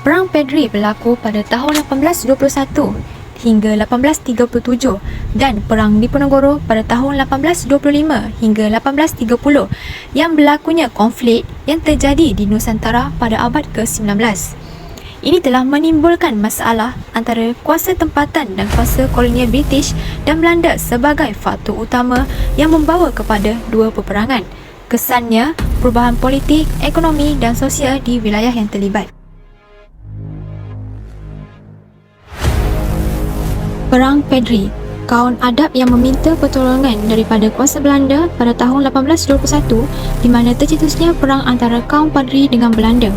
Perang Pedri berlaku pada tahun 1821 hingga 1837 dan Perang Diponegoro pada tahun 1825 hingga 1830 yang berlakunya konflik yang terjadi di Nusantara pada abad ke-19. Ini telah menimbulkan masalah antara kuasa tempatan dan kuasa kolonial British dan Belanda sebagai faktor utama yang membawa kepada dua peperangan. Kesannya, perubahan politik, ekonomi dan sosial di wilayah yang terlibat. Perang Pedri, kaum Adab yang meminta pertolongan daripada kuasa Belanda pada tahun 1821 di mana tercetusnya perang antara kaum Padri dengan Belanda.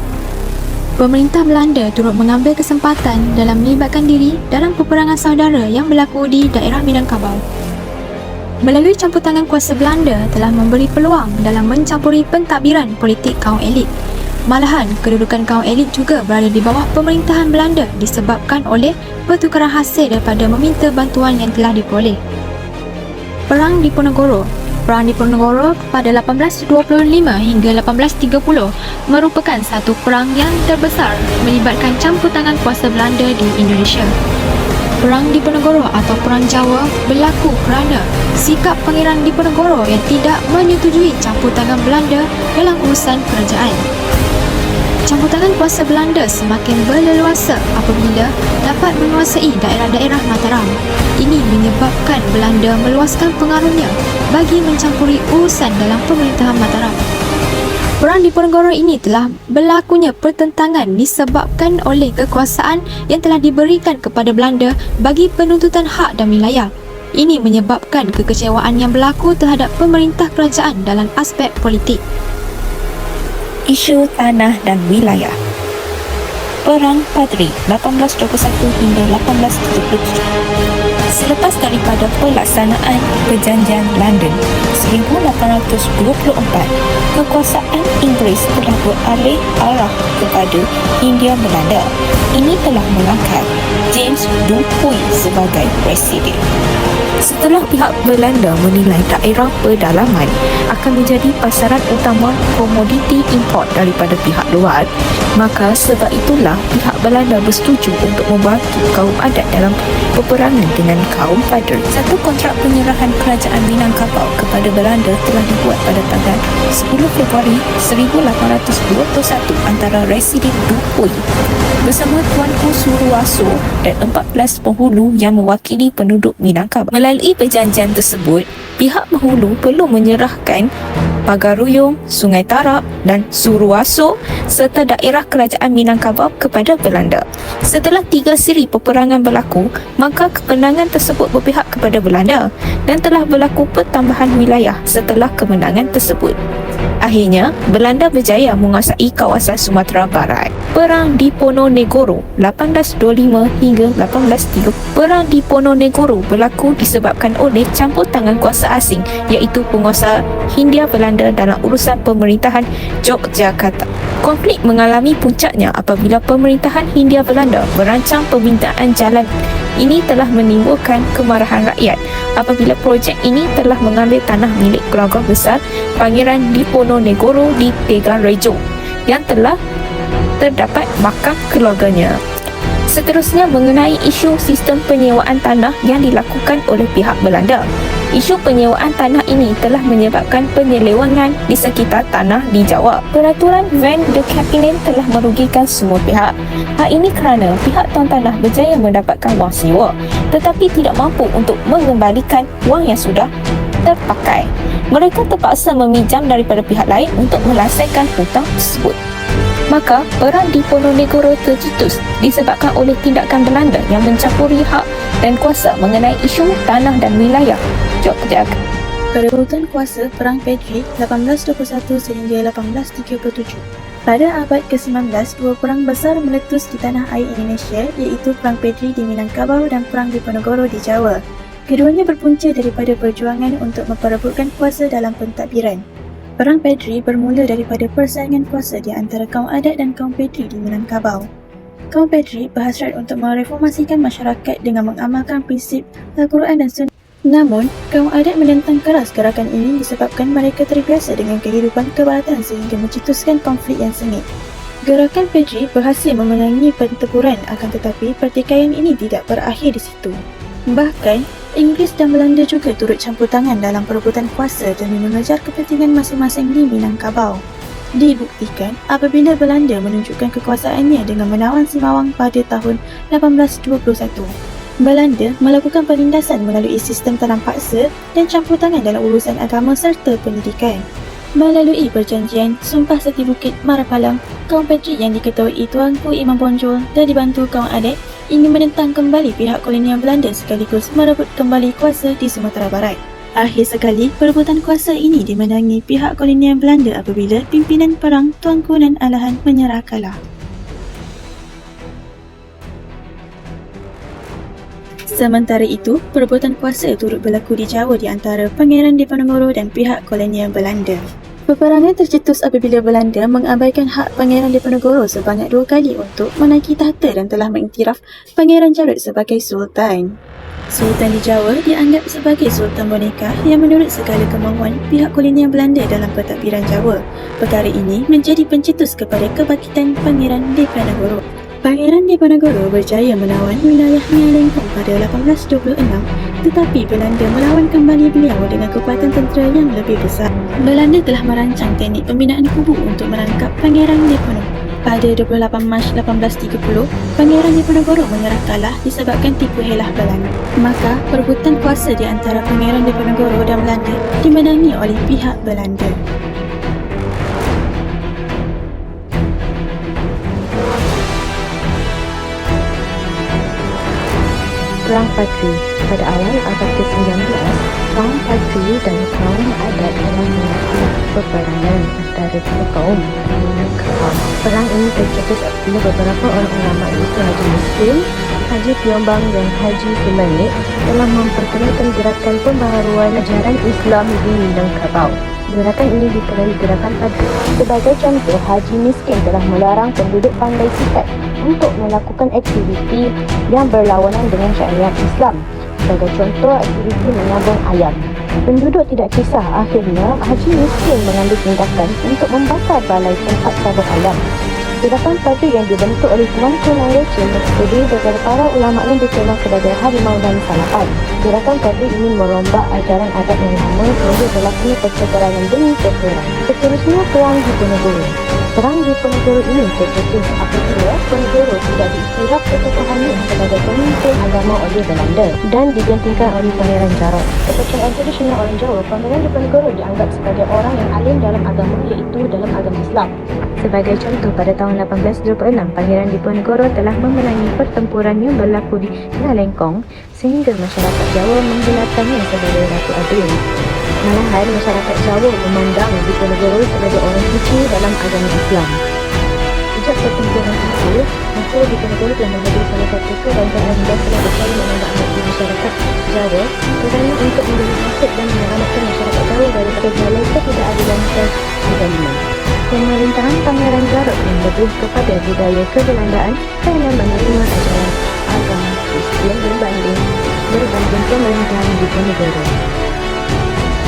Pemerintah Belanda turut mengambil kesempatan dalam melibatkan diri dalam peperangan saudara yang berlaku di daerah Minangkabau. Melalui campur tangan kuasa Belanda telah memberi peluang dalam mencampuri pentadbiran politik kaum elit. Malahan, kedudukan kaum elit juga berada di bawah pemerintahan Belanda disebabkan oleh pertukaran hasil daripada meminta bantuan yang telah diperoleh. Perang Diponegoro. Perang Diponegoro pada 1825 hingga 1830 merupakan satu perang yang terbesar melibatkan campur tangan kuasa Belanda di Indonesia. Perang Diponegoro atau Perang Jawa berlaku kerana sikap Pangeran Diponegoro yang tidak menyetujui campur tangan Belanda dalam urusan kerajaan. Campur tangan kuasa Belanda semakin berleluasa apabila dapat menguasai daerah-daerah Mataram. Ini menyebabkan Belanda meluaskan pengaruhnya bagi mencampuri urusan dalam pemerintahan Mataram. Perang Diponegoro ini telah berlakunya pertentangan disebabkan oleh kekuasaan yang telah diberikan kepada Belanda bagi penuntutan hak dan wilayah. Ini menyebabkan kekecewaan yang berlaku terhadap pemerintah kerajaan dalam aspek politik. Isu tanah dan wilayah. Perang Padri 1821 hingga 1837. Selepas daripada pelaksanaan Perjanjian London 1824, kekuasaan Inggeris telah beralih arah kepada Hindia Belanda. Ini telah mengangkat James Dupuy sebagai presiden. Setelah pihak Belanda menilai daerah pedalaman akan menjadi pasaran utama komoditi import daripada pihak luar, maka sebab itulah pihak Belanda bersetuju untuk membantu kaum adat dalam peperangan dengan kaum Padri. Satu kontrak penyerahan kerajaan Minangkabau kepada Belanda telah dibuat pada tanggal 10 Februari 1821 antara Residen Dupuy bersama Tuanku Suruwaso dan 14 penghulu yang mewakili penduduk Minangkabau. Melalui perjanjian tersebut, pihak penghulu perlu menyerahkan Pagaruyung, Sungai Tarap dan Suruwaso serta daerah kerajaan Minangkabau kepada Belanda. Setelah 3 siri peperangan berlaku, maka kemenangan tersebut berpihak kepada Belanda dan telah berlaku pertambahan wilayah setelah kemenangan tersebut. Akhirnya, Belanda berjaya menguasai kawasan Sumatera Barat. Perang Diponegoro 1825 hingga 1830. Perang Diponegoro berlaku disebabkan oleh campur tangan kuasa asing iaitu penguasa Hindia Belanda dalam urusan pemerintahan Yogyakarta. Konflik mengalami puncaknya apabila pemerintahan Hindia Belanda merancang pembinaan jalan. Ini telah menimbulkan kemarahan rakyat apabila projek ini telah mengambil tanah milik keluarga besar Pangeran Diponegoro di Tegal Rejo yang telah terdapat makam keluarganya. Seterusnya mengenai isu sistem penyewaan tanah yang dilakukan oleh pihak Belanda. Isu penyewaan tanah ini telah menyebabkan penyelewengan di sekitar tanah di Jawa. Peraturan Van de Capellen telah merugikan semua pihak. Hal ini kerana pihak tuan tanah berjaya mendapatkan wang sewa tetapi tidak mampu untuk mengembalikan wang yang sudah terpakai. Mereka terpaksa meminjam daripada pihak lain untuk melasaikan hutang tersebut. Maka, Perang Diponegoro tercetus disebabkan oleh tindakan Belanda yang mencampuri hak dan kuasa mengenai isu tanah dan wilayah Yogyakarta. Perebutan kuasa Perang Pedri 1821 sehingga 1837. Pada abad ke-19, dua perang besar meletus di tanah air Indonesia iaitu Perang Pedri di Minangkabau dan Perang Diponegoro di Jawa. Keduanya berpunca daripada perjuangan untuk memperebutkan kuasa dalam pentadbiran. Perang Pedri bermula daripada persaingan kuasa di antara kaum adat dan kaum Pedri di Minangkabau. Kaum Pedri berhasrat untuk mereformasikan masyarakat dengan mengamalkan prinsip Al-Quran dan Sunnah. Namun, kaum adat menentang keras gerakan ini disebabkan mereka terbiasa dengan kehidupan kebaratan sehingga mencetuskan konflik yang sengit. Gerakan Pedri berhasil memenangi pertempuran, akan tetapi pertikaian ini tidak berakhir di situ. Bahkan, Inggeris dan Belanda juga turut campur tangan dalam perebutan kuasa demi mengejar kepentingan masing-masing di Minangkabau. Dibuktikan apabila Belanda menunjukkan kekuasaannya dengan menawan Simawang pada tahun 1821. Belanda melakukan penindasan melalui sistem tanam paksa dan campur tangan dalam urusan agama serta pendidikan. Melalui perjanjian Sumpah Seti Bukit Marapalang, kaum Pedri yang diketuai Tuanku Imam Bonjol dan dibantu kaum adat ingin menentang kembali pihak kolonial Belanda sekaligus merebut kembali kuasa di Sumatera Barat. Akhir sekali, perebutan kuasa ini dimenangi pihak kolonial Belanda apabila pimpinan perang Tuanku Nan Alahan menyerah kalah. Sementara itu, perebutan kuasa turut berlaku di Jawa di antara Pangeran Diponegoro dan pihak kolonial Belanda. Peperangan tercetus apabila Belanda mengabaikan hak Pangeran Diponegoro sebanyak 2 kali untuk menaiki tahta dan telah mengiktiraf Pangeran Jarut sebagai Sultan. Sultan di Jawa dianggap sebagai Sultan boneka yang menurut segala kemauan pihak kolonial Belanda dalam pentadbiran Jawa. Perkara ini menjadi pencetus kepada kebangkitan Pangeran Diponegoro. Pangeran Diponegoro berjaya menawan wilayah Lengkong pada 1826, tetapi Belanda melawan kembali beliau dengan kekuatan tentera yang lebih besar. Belanda telah merancang teknik pembinaan kubu untuk menangkap Pangeran Diponegoro. Pada 28 Mac 1830, Pangeran Diponegoro menyerah kalah disebabkan tipu helah Belanda. Maka, perebutan kuasa di antara Pangeran Diponegoro dan Belanda dimenangi oleh pihak Belanda. Perang Padri. Pada awal abad ke-19, kaum Padri dan kaum adat telah melakukan peperangan antara dua kaum Minangkabau. Perang ini tercetus apabila beberapa orang ulama iaitu Haji Miskin, Haji Piombang dan Haji Sumanik telah memperkenalkan gerakan pembaharuan ajaran Islam di Minangkabau. Gerakan ini dikenali Gerakan Padri. Sebagai contoh, Haji Miskin telah melarang penduduk Pandai Sikat untuk melakukan aktiviti yang berlawanan dengan syariat Islam. Sebagai contoh, aktiviti menabung ayam. Penduduk tidak kisah. Akhirnya, Haji Miskin mengambil tindakan untuk membakar balai tempat tabung ayam. Gerakan Padri yang dibentuk oleh Tuanku Nan Lecin terdiri daripada para ulama yang dikenal sebagai Harimau dan Salapan. Gerakan Padri ini merombak ajaran adat yang lama sehingga berlaku percakapan demi peperangan. Seterusnya, Perang Diponegoro. Perang Diponegoro ini tercetus apabila Ponegoro tidak diiktiraf ketokohannya sebagai pemimpin agama oleh Belanda dan digantikan oleh Pangeran Jarot. Kepercayaan tradisional orang Jawa, Pangeran Diponegoro dianggap sebagai orang yang alim dalam agama iaitu dalam agama Islam. Sebagai contoh, pada tahun 1826, Pangeran Diponegoro telah memenangi pertempuran yang berlaku di Lengkong sehingga masyarakat Jawa menggelarkannya sebagai Ratu Adil. Malahan, masyarakat Jawa memandang Diponegoro sebagai orang suci dalam agama Islam. Sejak pertempuran itu, maka Diponegoro telah menjadi salah satu kerajaan yang telah berkali menambah hati masyarakat Jawa kerana untuk memberi nasib dan menyelamatkan masyarakat Jawa daripada jalan ketidakadilan dan kezaliman. Pemerintahan Pangeran Jarot yang lebih kepada budaya kebelandaan kerana menerima ajaran agama Kristian berbanding pemerintahan Diponegoro.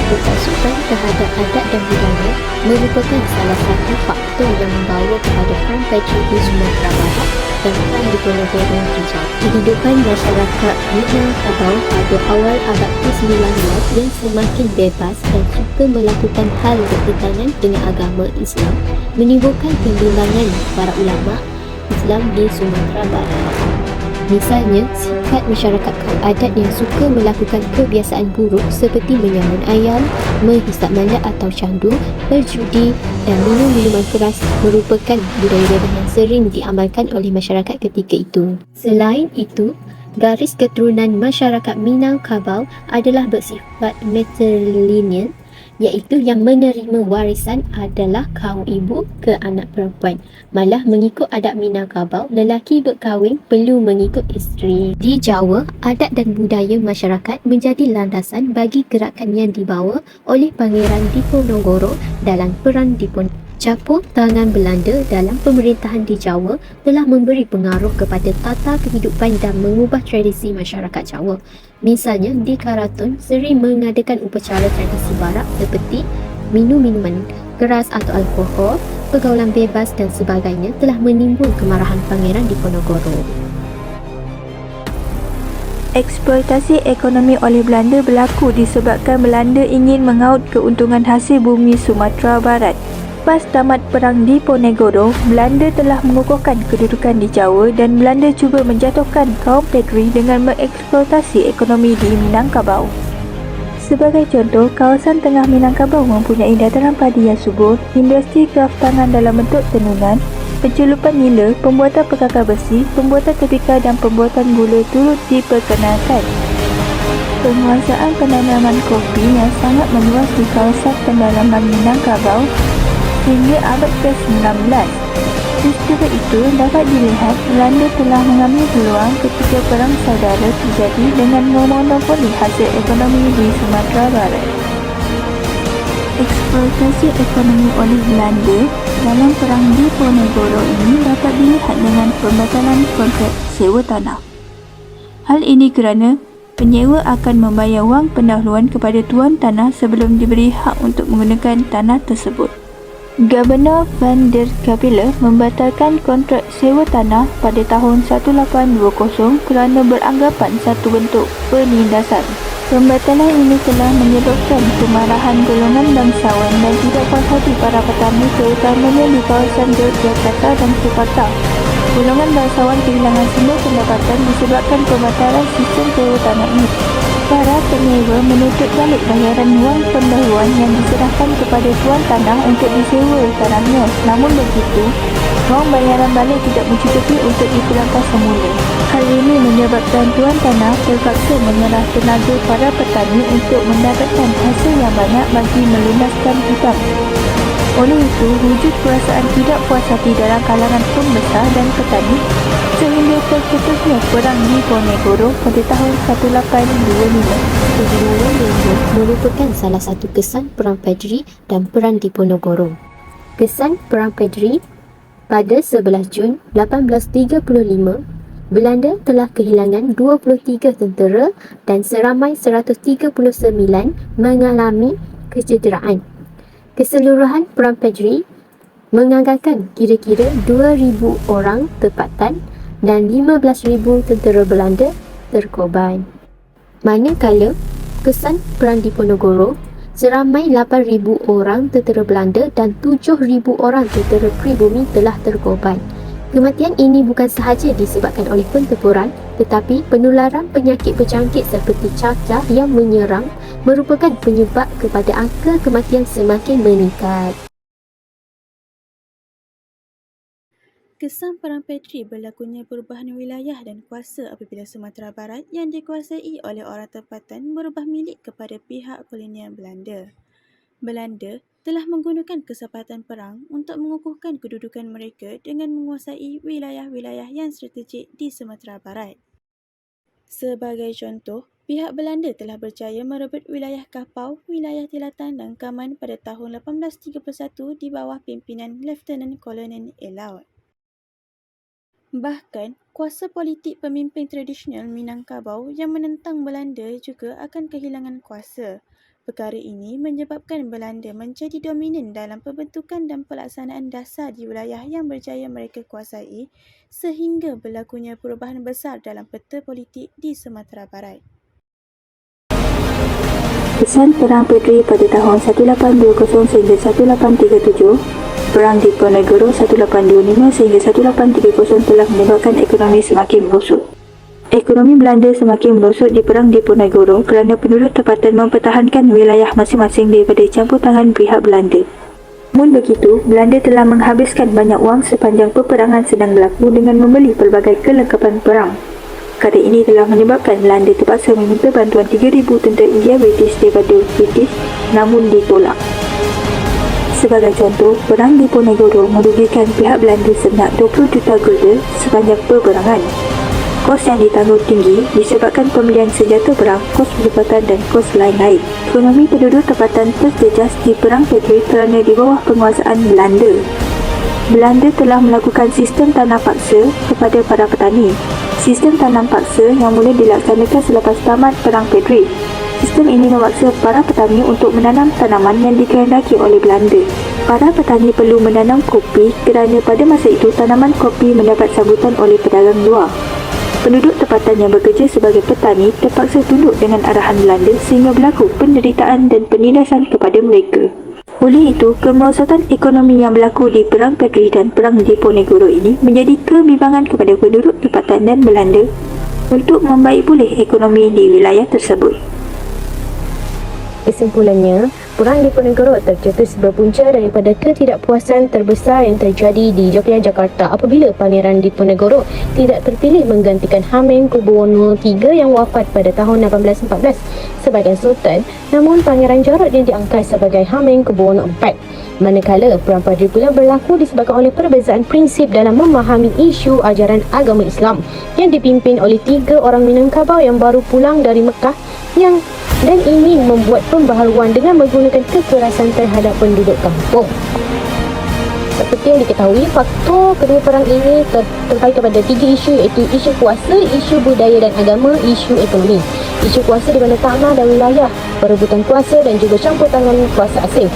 Ketasukan terhadap adat dan budaya merupakan salah satu faktor yang membawa kepada Perang Padri di Sumatera Barat dan Perang Diponegoro di Jawa. Kehidupan masyarakat Minangkabau pada awal abad ke-19 yang semakin bebas dan suka melakukan hal berkaitan dengan agama Islam menimbulkan kebimbangan para ulama Islam di Sumatera Barat. Misalnya, sifat masyarakat kaum adat yang suka melakukan kebiasaan buruk seperti menyamun ayam, menghisap mandat atau candu, berjudi dan minum minuman keras merupakan budaya-budaya yang sering diamalkan oleh masyarakat ketika itu. Selain itu, garis keturunan masyarakat Minangkabau adalah bersifat matrilineal, iaitu yang menerima warisan adalah kaum ibu ke anak perempuan. Malah mengikut adat Minangkabau, lelaki berkahwin perlu mengikut isteri. Di Jawa, adat dan budaya masyarakat menjadi landasan bagi gerakan yang dibawa oleh Pangeran Diponegoro dalam Perang Diponegoro. Campur tangan Belanda dalam pemerintahan di Jawa telah memberi pengaruh kepada tata kehidupan dan mengubah tradisi masyarakat Jawa. Misalnya, di Karaton sering mengadakan upacara tradisi barat seperti minum minuman keras atau alkohol, pergaulan bebas dan sebagainya telah menimbul kemarahan Pangeran Diponegoro. Eksploitasi ekonomi oleh Belanda berlaku disebabkan Belanda ingin mengaut keuntungan hasil bumi Sumatera Barat. Pas tamat Perang Diponegoro, Belanda telah mengukuhkan kedudukan di Jawa dan Belanda cuba menjatuhkan kaum Pedri dengan mengeksploitasi ekonomi di Minangkabau. Sebagai contoh, kawasan tengah Minangkabau mempunyai dataran padi yang subur, industri kraftangan dalam bentuk tenunan, pencelupan nila, pembuatan perkakar besi, pembuatan tembikar dan pembuatan gula turut diperkenalkan. Penguasaan penanaman kopi yang sangat meluas di kawasan pendalaman Minangkabau hingga abad ke-19. Peristiwa itu dapat dilihat Belanda telah mengambil peluang ketika Perang Saudara terjadi dengan memonopoli hasil ekonomi di Sumatera Barat. Eksploitasi ekonomi oleh Belanda dalam Perang Diponegoro ini dapat dilihat dengan pembatalan kontrak sewa tanah. Hal ini kerana penyewa akan membayar wang pendahuluan kepada tuan tanah sebelum diberi hak untuk menggunakan tanah tersebut. Gubernur Van der Capelle membatalkan kontrak sewa tanah pada tahun 1820 kerana beranggapan satu bentuk penindasan. Pembatalan ini telah menyebabkan kemarahan golongan bangsawan dan tidak puas hati para petani terutamanya di kawasan Yogyakarta dan Jakarta. Golongan bangsawan kehilangan semua pendapatan disebabkan pembatalan sistem sewa tanah ini. Para penyewa menuntut balik bayaran wang pendahuluan yang diserahkan kepada tuan tanah untuk disewa tanahnya. Namun begitu, wang bayaran balik tidak mencukupi untuk dipulangkan semula. Hal ini menyebabkan tuan tanah terpaksa menyerah tenaga para petani untuk mendapatkan hasil yang banyak bagi melunaskan hutang. Oleh itu, wujud perasaan tidak puas hati dalam kalangan pembesar dan petani sehingga tercetusnya Perang Diponegoro pada tahun 1825. Kehilangan Belanda merupakan salah satu kesan Perang Pedri dan Perang Diponegoro. Kesan Perang Pedri pada 11 Jun 1835, Belanda telah kehilangan 23 tentera dan seramai 139 mengalami kecederaan. Keseluruhan Perang Pedri menganggarkan kira-kira 2,000 orang tempatan dan 15,000 tentera Belanda terkorban. Manakala kesan Perang Diponegoro, seramai 8,000 orang tentera Belanda dan 7,000 orang tentera pribumi telah terkorban. Kematian ini bukan sahaja disebabkan oleh pentempuran, tetapi penularan penyakit berjangkit seperti cacar yang menyerang merupakan penyebab kepada angka kematian semakin meningkat. Kesan Perang Pedri berlakunya perubahan wilayah dan kuasa apabila Sumatera Barat yang dikuasai oleh orang tempatan berubah milik kepada pihak kolonial Belanda. Belanda telah menggunakan kesempatan perang untuk mengukuhkan kedudukan mereka dengan menguasai wilayah-wilayah yang strategik di Sumatera Barat. Sebagai contoh, pihak Belanda telah berjaya merebut wilayah Kapau, wilayah Tilatan dan Kaman pada tahun 1831 di bawah pimpinan Lieutenant Colonel Elaut. Bahkan, kuasa politik pemimpin tradisional Minangkabau yang menentang Belanda juga akan kehilangan kuasa. Perkara ini menyebabkan Belanda menjadi dominan dalam pembentukan dan pelaksanaan dasar di wilayah yang berjaya mereka kuasai sehingga berlakunya perubahan besar dalam peta politik di Sumatera Barat. Kesan Perang Pedri pada tahun 1820 sehingga 1837, Perang Diponegoro 1825 sehingga 1830 telah menyebabkan ekonomi semakin merosot. Ekonomi Belanda semakin merosot di Perang Diponegoro kerana penduduk tempatan mempertahankan wilayah masing-masing daripada campur tangan pihak Belanda. Namun begitu, Belanda telah menghabiskan banyak wang sepanjang peperangan sedang berlaku dengan membeli pelbagai kelengkapan perang. Perkara ini telah menyebabkan Belanda terpaksa meminta bantuan 3,000 tentera India British daripada British namun ditolak. Sebagai contoh, Perang Diponegoro merugikan pihak Belanda sebanyak 20 juta gulden sepanjang peperangan. Kos yang ditanggung tinggi disebabkan pembelian senjata perang, kos pendapatan dan kos lain-lain. Ekonomi penduduk tempatan terjejas di Perang Pedri kerana di bawah penguasaan Belanda. Belanda telah melakukan sistem tanam paksa kepada para petani. Sistem tanam paksa yang mula dilaksanakan selepas tamat Perang Pedri. Sistem ini memaksa para petani untuk menanam tanaman yang dikehendaki oleh Belanda. Para petani perlu menanam kopi kerana pada masa itu tanaman kopi mendapat sambutan oleh pedagang luar. Penduduk tempatan yang bekerja sebagai petani terpaksa tunduk dengan arahan Belanda sehingga berlaku penderitaan dan penindasan kepada mereka. Oleh itu, kemerosotan ekonomi yang berlaku di Perang Padri dan Perang Diponegoro ini menjadi kebimbangan kepada penduduk tempatan dan Belanda untuk membaik pulih ekonomi di wilayah tersebut. Kesimpulannya, Perang Diponegoro tercetus berpunca daripada ketidakpuasan terbesar yang terjadi di Yogyakarta apabila Pangeran Diponegoro tidak terpilih menggantikan Hamengkubuwono III yang wafat pada tahun 1814 sebagai Sultan, namun Pangeran Jarodin diangkat sebagai Hamengkubuwono IV. Manakala Perang Padri pula berlaku disebabkan oleh perbezaan prinsip dalam memahami isu ajaran agama Islam yang dipimpin oleh 3 orang Minangkabau yang baru pulang dari Mekah dan ingin membuat pembaharuan dengan menggunakan kekerasan terhadap penduduk kampung. Seperti yang diketahui, faktor kedua perang ini terkait kepada 3 isu, iaitu isu kuasa, isu budaya dan agama, isu ekonomi. Isu kuasa di mana tanah dan wilayah, perebutan kuasa dan juga campur tangan kuasa asing.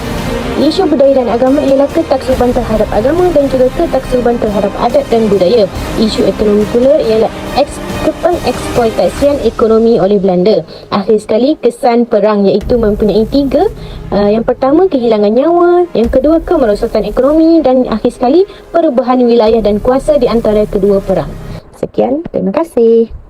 Isu budaya dan agama ialah ketaksuban terhadap agama dan juga ketaksuban terhadap adat dan budaya. Isu ekonomi pula ialah pengeksploitasian ekonomi oleh Belanda. Akhir sekali, kesan perang iaitu mempunyai 3. Yang pertama, kehilangan nyawa. Yang kedua, kemerosotan ekonomi. Dan akhir sekali, perubahan wilayah dan kuasa di antara kedua perang. Sekian, terima kasih.